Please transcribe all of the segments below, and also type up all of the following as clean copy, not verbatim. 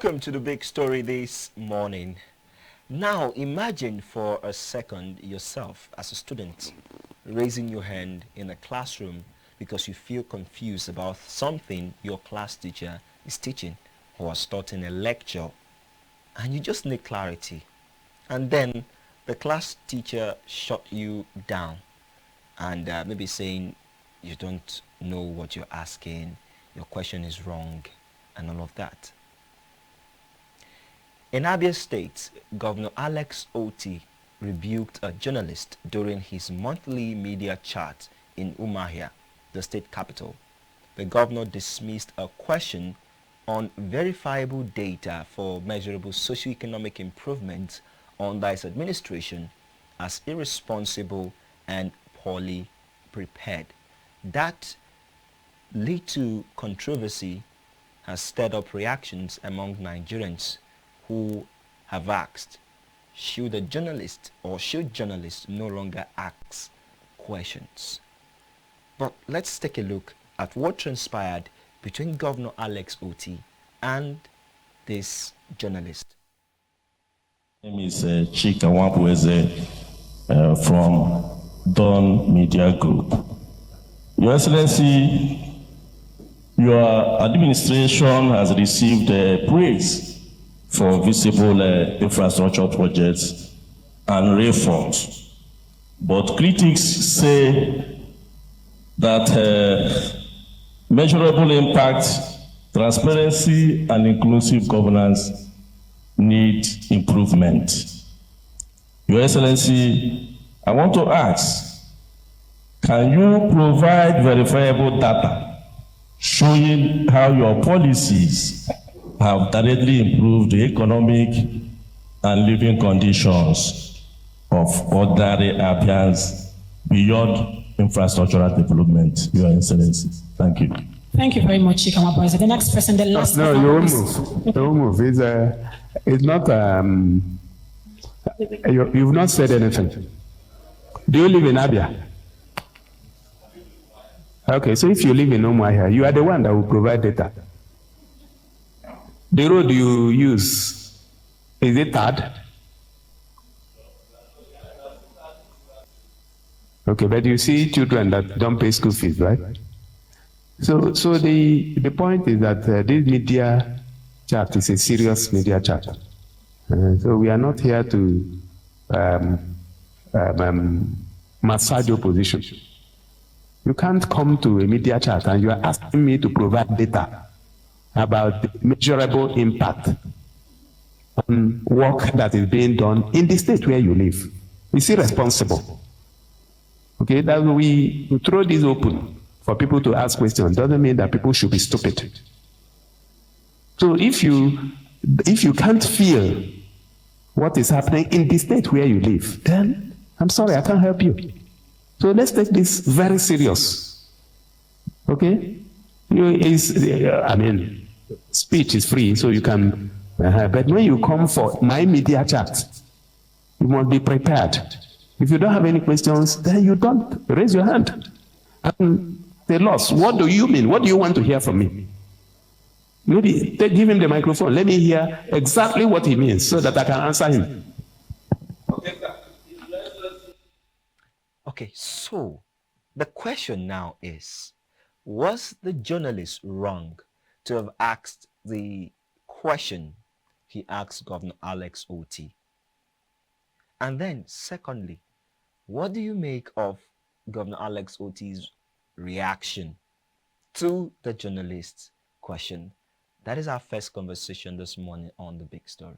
Welcome to the big story this morning. Now imagine for a second yourself as a student raising your hand in a classroom because you feel confused about something your class teacher is teaching or has taught in a lecture, and you just need clarity. And then the class teacher shut you down and maybe saying you don't know what you're asking, your question is wrong, and all of that. In Abia State, Governor Alex Otti rebuked a journalist during his monthly media chat in Umuahia, the state capital. The governor dismissed a question on verifiable data for measurable socioeconomic improvement under his administration as irresponsible and poorly prepared. That little controversy has stirred up reactions among Nigerians who have asked, should a journalist or should journalists no longer ask questions? But let's take a look at what transpired between Governor Alex Otti and this journalist. My name is Chika Wampueze from Dawn Media Group. Your Excellency, your administration has received praise for visible infrastructure projects and reforms. But critics say that measurable impact, transparency, and inclusive governance need improvement. Your Excellency, I want to ask, can you provide verifiable data showing how your policies have directly improved the economic and living conditions of ordinary Abians beyond infrastructural development, Your Excellency? Thank you. Thank you very much, Chikama Boys. The next person, the last. No, you won't move. You won't move. It's not. You've not said anything. Do you live in Abia? Okay, so if you live in Umuahia, you are the one that will provide data. The road you use, is it tarred? Okay, but you see children that don't pay school fees, right? So the point is that this media chat is a serious media chat. So we are not here to massage your position. You can't come to a media chat and you are asking me to provide data about the measurable impact on work that is being done in the state where you live. It's irresponsible. Okay, that we throw this open for people to ask questions doesn't mean that people should be stupid. So if you can't feel what is happening in the state where you live, then I'm sorry, I can't help you. So let's take this very serious. Okay? Speech is free, so you can, but when you come for my media chat, you must be prepared. If you don't have any questions, then you don't raise your hand. And say, Loss, what do you mean? What do you want to hear from me? Maybe give him the microphone. Let me hear exactly what he means so that I can answer him. Okay, so the question now is, was the journalist wrong to have asked the question he asked Governor Alex Otti? And then secondly, what do you make of Governor Alex Otti's reaction to the journalist's question? That is our first conversation this morning on The Big Story.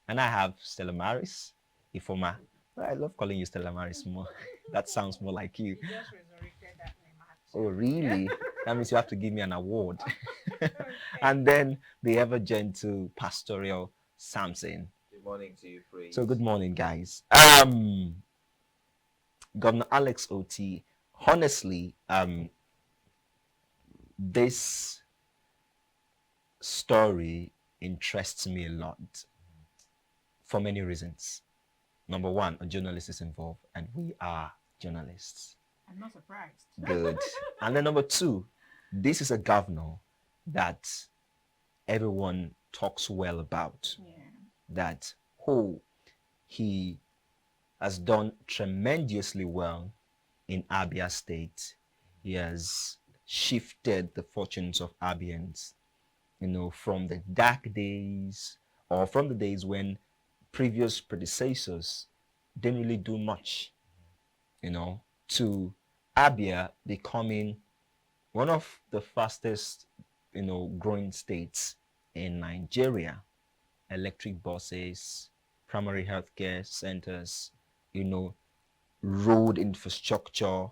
And I have Stella Maris, Ifoma. I love calling you Stella Maris more. That sounds more like you. You just resurrected that name, actually. Oh, really? That means you have to give me an award. And then the ever gentle pastoral Samson. Good morning to you, Praise. So good morning, guys. Governor Alex Otti, honestly, this story interests me a lot for many reasons. Number one, a journalist is involved, and we are journalists. I'm not surprised. Good. And then number two, this is a governor that everyone talks well about. Yeah. That he has done tremendously well in Abia State. He has shifted the fortunes of Abians, from the dark days or from the days when previous predecessors didn't really do much, to Abia becoming one of the fastest, growing states in Nigeria. Electric buses, primary healthcare centers, road infrastructure,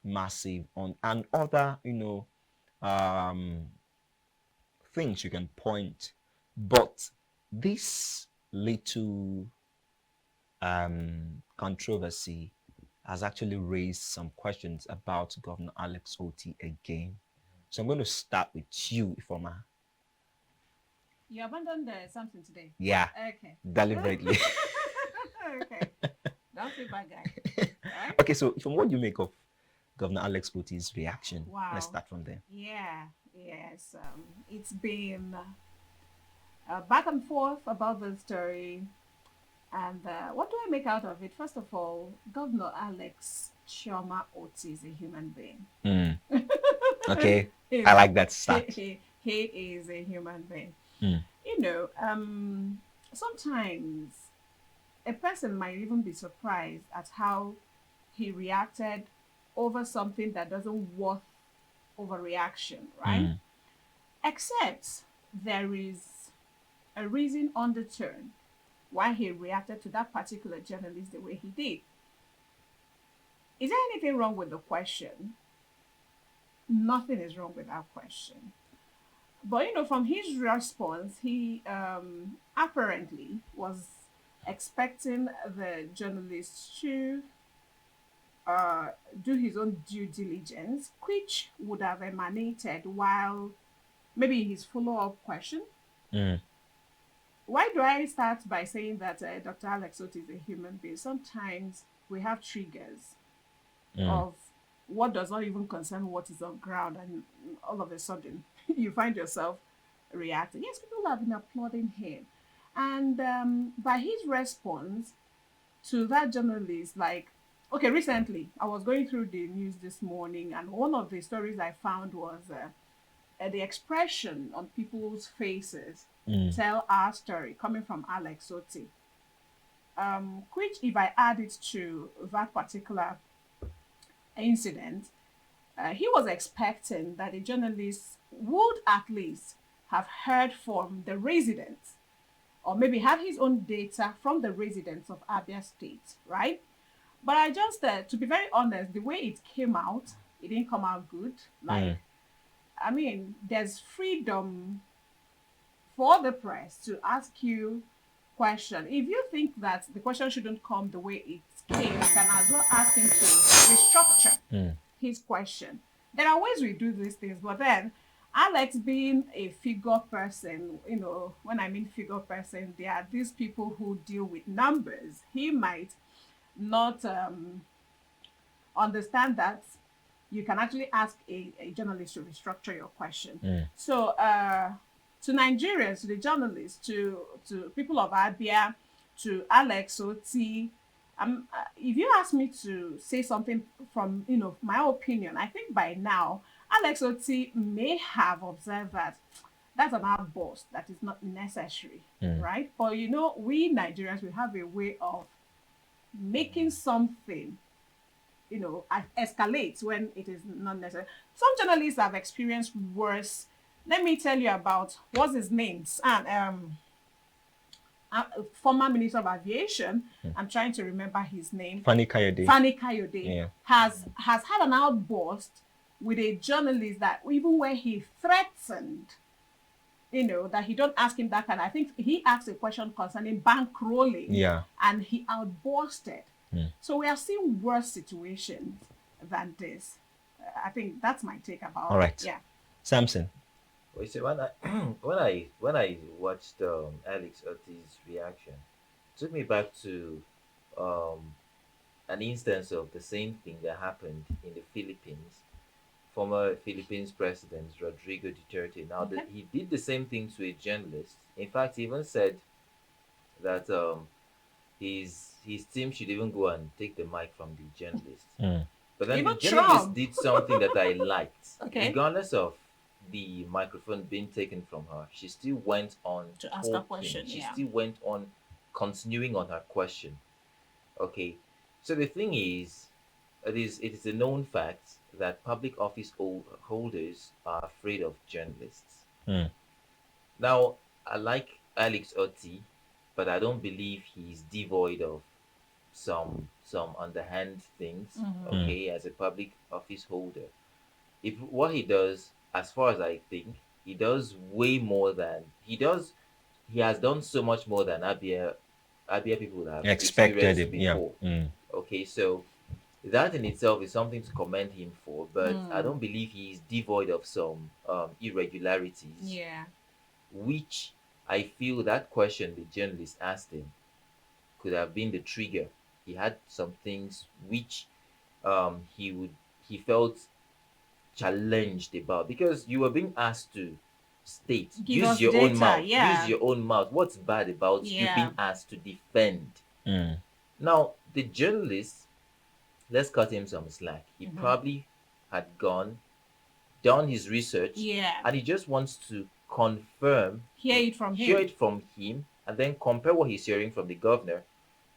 massive on and other, um, things you can point. But this little controversy has actually raised some questions about Governor Alex Otti again. So I'm going to start with you, Ifoma. You abandoned something today. Yeah, Okay. deliberately. Okay. Don't feel bad, guy. Right? Okay, so from what do you make of Governor Alex Otti's reaction? Wow. Let's start from there. Yeah. Yes. It's been back and forth about the story. And what do I make out of it? First of all, Governor Alex Chioma Otti is a human being. Okay, I like that start. He is a human being. Mm. Sometimes a person might even be surprised at how he reacted over something that doesn't worth overreaction, right? Except there is a reason undertone why he reacted to that particular journalist the way he did. Is there anything wrong with the question? Nothing is wrong with that question. But from his response, he apparently was expecting the journalist to do his own due diligence, which would have emanated while maybe his follow-up question. Why do I start by saying that Dr. Alex Otti is a human being? Sometimes we have triggers of what does not even concern what is on ground, and all of a sudden you find yourself reacting. Yes, people have been applauding him. And by his response to that journalist, okay, recently I was going through the news this morning, and one of the stories I found was the expression on people's faces tell our story coming from Alex Otti. Which, if I add it to that particular incident, he was expecting that the journalist would at least have heard from the residents, or maybe have his own data from the residents of Abia State, right? But I just, to be very honest, the way it came out, it didn't come out good. There's freedom for the press to ask you question. If you think that the question shouldn't come the way it came, you can as well ask him to restructure his question. There are ways we do these things, but then Alex being a figure person, when I mean figure person, there are these people who deal with numbers. He might not understand that you can actually ask a journalist to restructure your question. So to Nigerians, to the journalists, to people of Abia, to Alex Otti, if you ask me to say something from my opinion, I think by now Alex Otti may have observed that that's an outburst that is not necessary, right? But we Nigerians, we have a way of making something escalate when it is not necessary. Some journalists have experienced worse. Let me tell you about what's his name, and former Minister of Aviation. I'm trying to remember his name. Fani Kayode. Fani Kayode has had an outburst with a journalist that even when he threatened, that he don't ask him that kind. I think he asked a question concerning bankrolling. Yeah. And he outbursted. So we are seeing worse situations than this. I think that's my take about. All right. Yeah. Samson. Well, you see, when I watched Alex Otti's reaction, it took me back to an instance of the same thing that happened in the Philippines. Former Philippines president Rodrigo Duterte. Now, he did the same thing to a journalist In fact, he even said that his team should even go and take the mic from the journalist. But then Even the journalist Trump. did something that I liked. Okay. Regardless of the microphone being taken from her, she still went on To ask a question, She yeah. still went on continuing on her question. Okay. So the thing is, it is a known fact that public office holders are afraid of journalists. Now, I like Alex Otti, but I don't believe he's devoid of some underhand things. Okay, as a public office holder, if what he does, as far as I think, he does way more than he does. He has done so much more than Abia people have Expected experienced him, yeah. before. Okay, so that in itself is something to commend him for, but I don't believe he is devoid of some irregularities, Yeah. which I feel that question the journalist asked him could have been the trigger. He had some things which he felt challenged about, because you were being asked to state, Give us use your own data, mouth, yeah. use your own mouth. What's bad about you Yeah. being asked to defend? Now, the journalist, let's cut him some slack. He probably had done his research, Yeah. and he just wants to confirm, Hear it from hear him. it from him, and then compare what he's hearing from the governor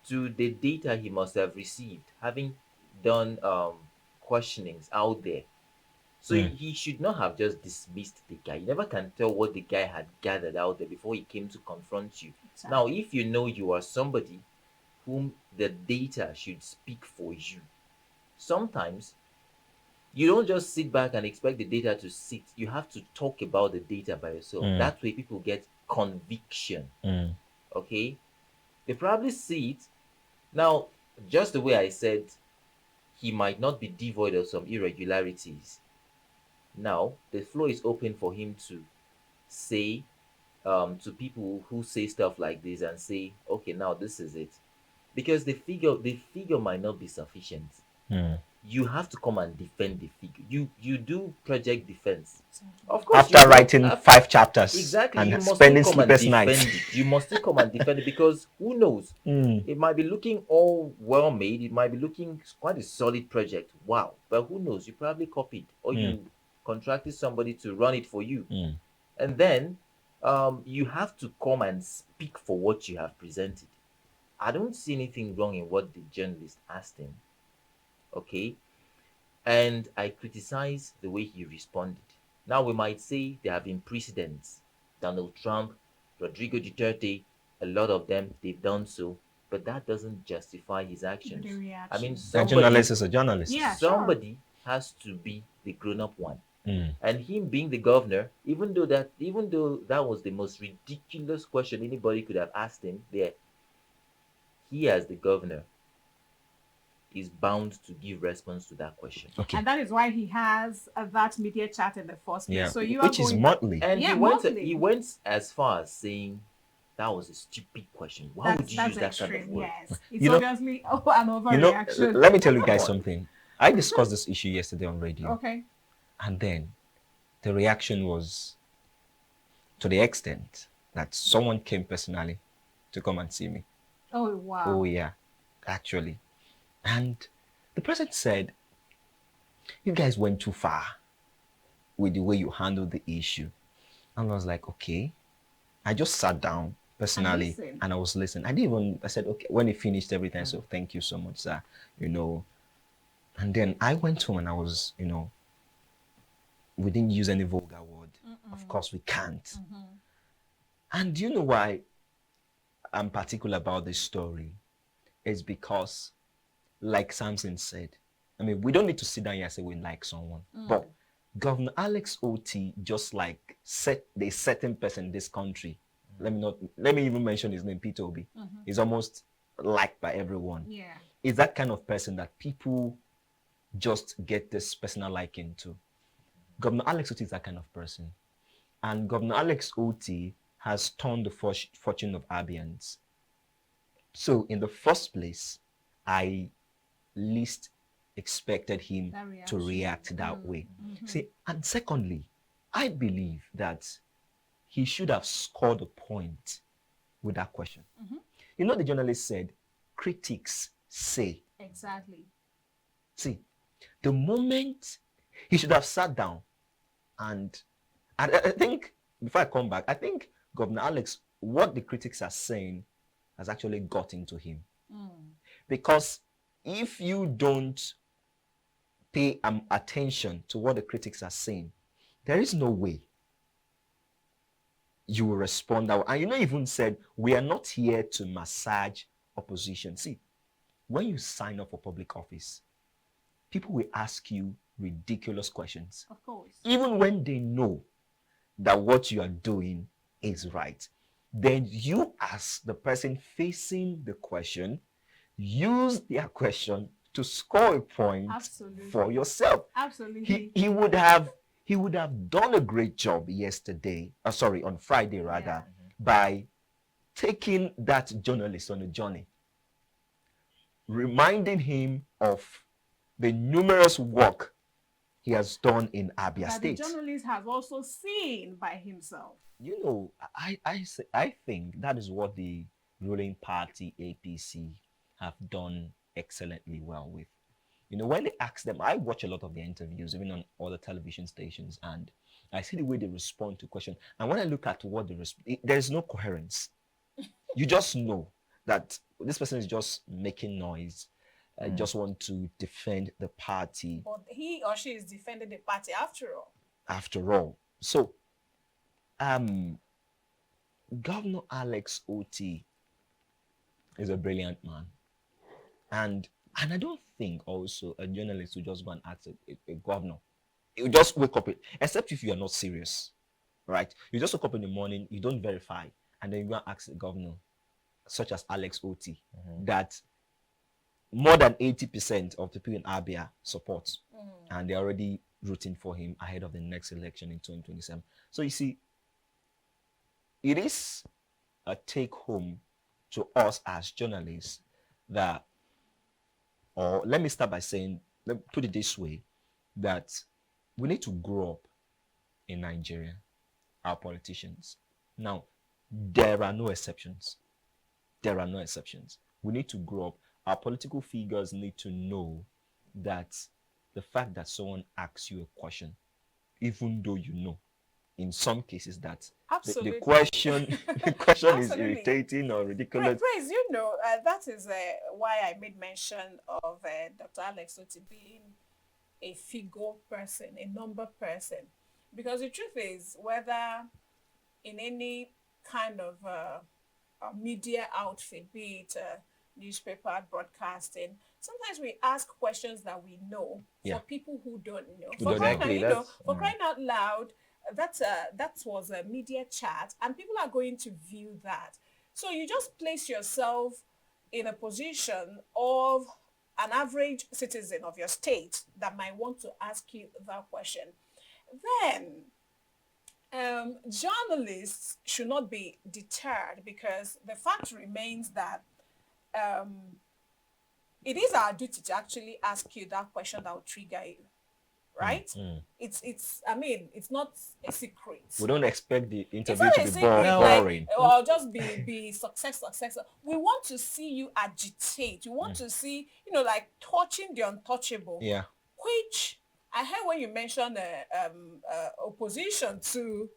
to the data he must have received, having done questionings out there. So he should not have just dismissed the guy. You never can tell what the guy had gathered out there before he came to confront you. Exactly. Now, if you know you are somebody whom the data should speak for you, sometimes you don't just sit back and expect the data to sit. You have to talk about the data by yourself. That way people get conviction. Okay? They probably see it. Now, just the way I said, he might not be devoid of some irregularities. Now, the floor is open for him to say to people who say stuff like this and say, okay, now this is it. Because the figure might not be sufficient. You have to come and defend the figure. You do project defense. Of course, After writing 5 chapters exactly, and you must spending still come and sleepless defend nights. it. You must still come and defend it, because who knows? It might be looking all well made. It might be looking quite a solid project. Wow. But who knows? You probably copied, or you contracted somebody to run it for you. And then you have to come and speak for what you have presented. I don't see anything wrong in what the journalist asked him. Okay. And I criticize the way he responded. Now, we might say there have been precedents. Donald Trump, Rodrigo Duterte, a lot of them, they've done so. But that doesn't justify his actions. The reaction. I mean, A journalist is a journalist. Yeah, somebody has to be the grown-up one. And him being the governor, even though that was the most ridiculous question anybody could have asked him there, he as the governor is bound to give response to that question. Okay. And that is why he has that media chat in the first place. Yeah. So you Which are is going monthly. And Yeah, he monthly. went as far as saying that was a stupid question. Why would you use that extreme, kind of word? yes. It's You know- obviously an overreaction. Let me tell you guys something. I discussed this issue yesterday on radio. Okay. And then the reaction was to the extent that someone came personally to come and see me. Oh, wow. Oh, yeah, actually. And the person said, you guys went too far with the way you handled the issue. And I was like, okay. I just sat down personally and I was listening. I said, okay, when he finished everything, so thank you so much, sir. And then I went home and I was, we didn't use any vulgar word. Of course we can't. And do you know why I'm particular about this story? It's because, like Samson said, I mean, we don't need to sit down here and say we like someone. But Governor Alex Otti, just like the certain person in this country, let me even mention his name, Peter Obi, is almost liked by everyone. Yeah. Is that kind of person that people just get this personal liking to. Governor Alex Otti is that kind of person. And Governor Alex Otti has turned the fortune of Abians. So in the first place, I least expected him to react that way. See, and secondly, I believe that he should have scored a point with that question. You know, the journalist said, critics say. Exactly. See, the moment he should have sat down and I think, before I come back, I think Governor Alex, what the critics are saying has actually got into him. Because if you don't pay attention to what the critics are saying, there is no way you will respond that way. And you know, even said, we are not here to massage opposition. See, when you sign up for public office, people will ask you ridiculous questions. Of course. Even when they know that what you are doing is right. Then you, as the person facing the question, use their question to score a point for yourself. Absolutely. He would have done a great job yesterday, on Friday rather, by taking that journalist on a journey, reminding him of the numerous work he has done in Abia State. The journalist has also seen by himself. You know, I think that is what the ruling party APC have done excellently well with. You know, when they ask them, I watch a lot of their interviews, even on other television stations, and I see the way they respond to questions. And when I look at what they respond, there is no coherence. You just know that this person is just making noise. I just want to defend the party. But he or she is defending the party after all. After all. So, Governor Alex Otti is a brilliant man. And I don't think also a journalist will just go and ask a governor. You just wake up, except if you are not serious, right? You just wake up in the morning, you don't verify, and then you go and ask the governor, such as Alex Otti, that more than 80% of the people in Abia support, and they're already rooting for him ahead of the next election in 2027. So you see, it is a take home to us as journalists that, or let me start by saying, let me put it this way, that we need to grow up in Nigeria, our politicians. Now, there are no exceptions. There are no exceptions. We need to grow up. Our political figures need to know that the fact that someone asks you a question, even though you know, in some cases that the question is irritating or ridiculous. Praise, you know, that is why I made mention of Dr. Alex Otti being a figure person, a number person. Because the truth is, whether in any kind of media outfit, be it newspaper, broadcasting, sometimes we ask questions that we know for people who don't know. For crying out loud, that was a media chat, and people are going to view that. So you just place yourself in a position of an average citizen of your state that might want to ask you that question. Then journalists should not be deterred, because the fact remains that it is our duty to actually ask you that question that will trigger you, right? It's I mean, it's not a secret. We don't expect the interview to be boring. Or just be success. We want to see you agitate. We want to see, like touching the untouchable. Yeah. Which I heard when you mentioned opposition to,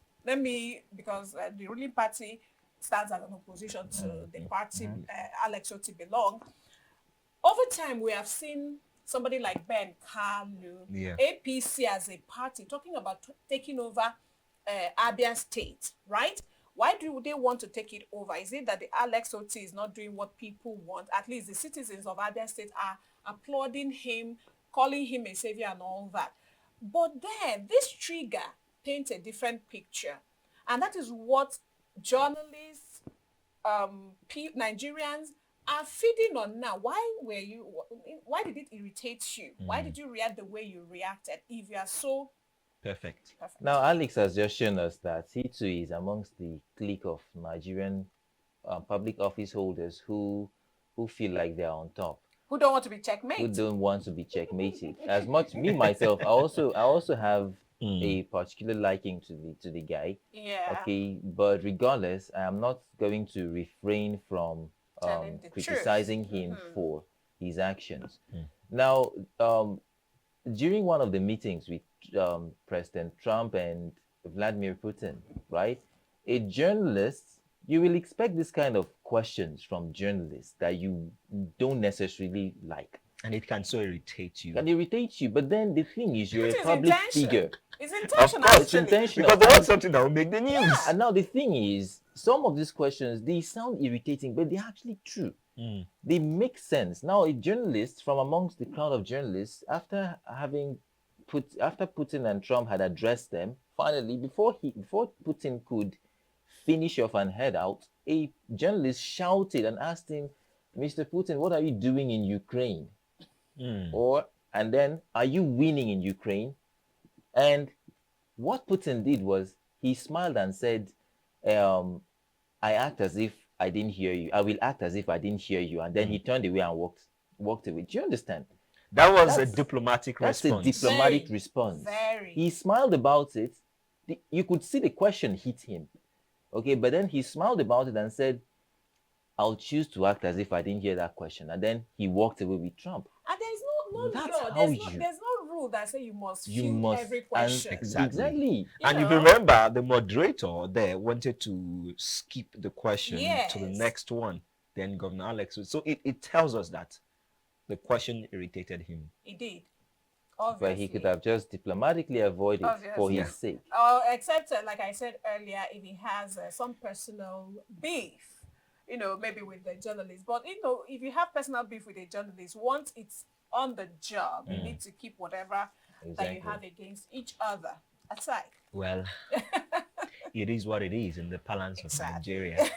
because the ruling party stands as an opposition to the party Alex Otti belonged. Over time, we have seen somebody like Ben Kalu, APC as a party, talking about taking over Abia State, right? Why do they want to take it over? Is it that the Alex Otti is not doing what people want? At least the citizens of Abia State are applauding him, calling him a savior and all that. But then this trigger paints a different picture. And that is what journalists, Nigerians are feeding on now. Why did it irritate you? Why did you react the way you reacted if you are so perfect? Now, Alex has just shown us that he too is amongst the clique of Nigerian public office holders who feel like they are on top. Who don't want to be checkmated. Who don't want to be checkmated. As much me myself, I also have a particular liking to the guy. Yeah. Okay, but regardless, I am not going to refrain from Telling the criticizing truth. him for his actions. Now, during one of the meetings with President Trump and Vladimir Putin, right? A journalist, you will expect this kind of questions from journalists that you don't necessarily like. And it can so irritate you. Can irritate you, but then the thing is, you're Which a is public intention. figure. It's Of intentional. course, it's actually. intentional. Because they want something that will make the news. And now the thing is, some of these questions, they sound irritating, but they're actually true. They make sense. Now, a journalist from amongst the crowd of journalists, after Putin and Trump had addressed them, finally, before Putin could finish off and head out, a journalist shouted and asked him, "Mr. Putin, what are you doing in Ukraine?" And then, "Are you winning in Ukraine?" And what Putin did was he smiled and said, "I act as if I didn't hear you. I will act as if I didn't hear you." And then he turned away and walked away. Do you understand? That was a diplomatic That's response. a diplomatic Very, response. very. He smiled about it. You could see the question hit him. Okay, but then he smiled about it and said, "I'll choose to act as if I didn't hear that question." And then he walked away with Trump. And there's no That's law. how There's no rule that say you must You field must every and- question. Exactly. And if know? you remember, the moderator there wanted to skip the question to the Yes. next one. Then Governor Alex. So it tells us that the question irritated him. He did. But Obviously. he could have just diplomatically avoided for Obviously. his sake. Except, like I said earlier, if he has some personal beef, maybe with the journalist. But, if you have personal beef with a journalist, once it's on the job, you need to keep whatever that you Exactly. have against each other aside. Well, it is what it is in the parlance of Exactly. Nigeria.